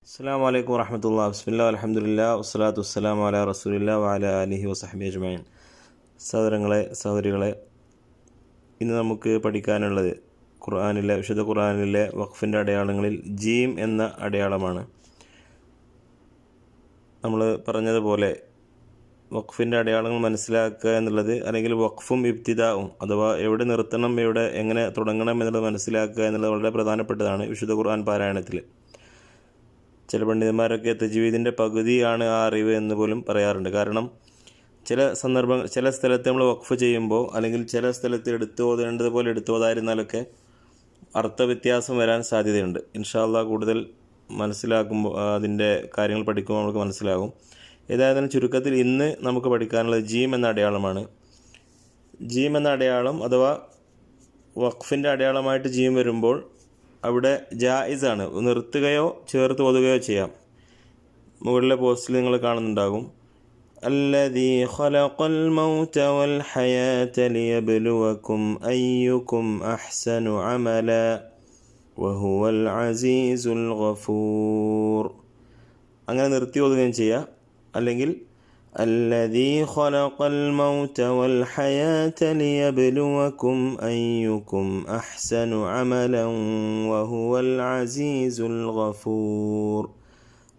അസ്സലാമു അലൈക്കും വറഹ്മത്തുള്ളാഹി ബിസ്മില്ലാഹി അൽഹംദുലില്ലാഹി വസ്സലാത്തു വസ്സലാമു അലാ റസൂലില്ലാഹി വഅലാ ആലിഹി വസഹ്ബിഹി അജ്മഈൻ. സഹോദരികളെ, ഇന്ന് നമുക്ക് പഠിക്കാനുള്ളത് വിശുദ്ധ ഖുർആനിലെ വഖഫിൻ്റെ അടയാളങ്ങളിൽ ജീം എന്ന അടയാളമാണ്. നമ്മൾ പറഞ്ഞതുപോലെ വഖഫിൻ്റെ അടയാളങ്ങൾ മനസ്സിലാക്കുക എന്നുള്ളത്, അല്ലെങ്കിൽ വഖഫും ഇബ്തിദാവും അഥവാ എവിടെ നിർത്തണം, എങ്ങനെ തുടങ്ങണം എന്നുള്ളത് മനസ്സിലാക്കുക എന്നുള്ളത് വളരെ പ്രധാനപ്പെട്ടതാണ് വിശുദ്ധ ഖുർആൻ പാരായണത്തിൽ. ചില പണ്ഡിതന്മാരൊക്കെ തജ്വീദിൻ്റെ പകുതിയാണ് ആ അറിവ് എന്ന് പോലും പറയാറുണ്ട്. കാരണം ചില സ്ഥലത്ത് നമ്മൾ വഖഫ് ചെയ്യുമ്പോൾ, അല്ലെങ്കിൽ ചില സ്ഥലത്ത് എടുത്തു ഓതേണ്ടതുപോലെ എടുത്തു ഓതായിരുന്നാലൊക്കെ അർത്ഥവ്യത്യാസം വരാൻ സാധ്യതയുണ്ട്. ഇൻഷാ അല്ലാഹ് കൂടുതൽ മനസ്സിലാക്കുമ്പോൾ, അതിൻ്റെ കാര്യങ്ങൾ പഠിക്കുമ്പോൾ നമുക്ക് മനസ്സിലാകും. ഏതായാലും ചുരുക്കത്തിൽ ഇന്ന് നമുക്ക് പഠിക്കാനുള്ളത് ജീം എന്ന അടയാളമാണ്. ജീം എന്ന അടയാളം അഥവാ വഖഫിൻ്റെ അടയാളമായിട്ട് ജീം വരുമ്പോൾ അവിടെ ജായിസാണ്, നിർത്തുകയോ ചേർത്ത് ഓതുകയോ ചെയ്യാം. മുകളിലെ പോസ്റ്റിൽ നിങ്ങൾ കാണുന്നുണ്ടാകും, അല്ലദീ ഖലഖൽ മൗത വൽ ഹയാത ലിയബ്ലുവകും അയ്യുകും അഹ്സനു അമല വഹുവൽ അസീസുൽ ഗഫൂർ. അങ്ങനെ നിർത്തി ഓതുകയും ചെയ്യാം. അല്ലെങ്കിൽ الذي خلق الموت والحياة ليبلوكم أيكم أحسن عملا وهو العزيز الغفور.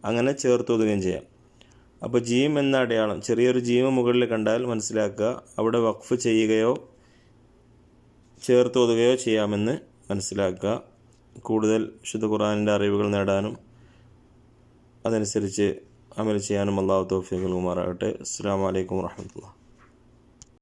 അങ്ങനെ ചേർത്തോതുകയും ചെയ്യാം. അപ്പോൾ ജീം എന്ന അടയാളം, ചെറിയൊരു ജീം മുകളിൽ കണ്ടാൽ മനസ്സിലാക്കുക അവിടെ വഖഫ് ചെയ്യുകയോ ചേർത്തോതുകയോ ചെയ്യാമെന്ന് മനസ്സിലാക്കുക. കൂടുതൽ വിശുദ്ധ ഖുർആനിൻ്റെ അറിവുകൾ നേടാനും അതനുസരിച്ച് അമൽ ചെയ്യാനും അല്ലാഹു തൗഫീഖ് നൽകുമാറാകട്ടെ. അസ്സലാമു അലൈക്കും വറഹ്മത്തുള്ളാഹി.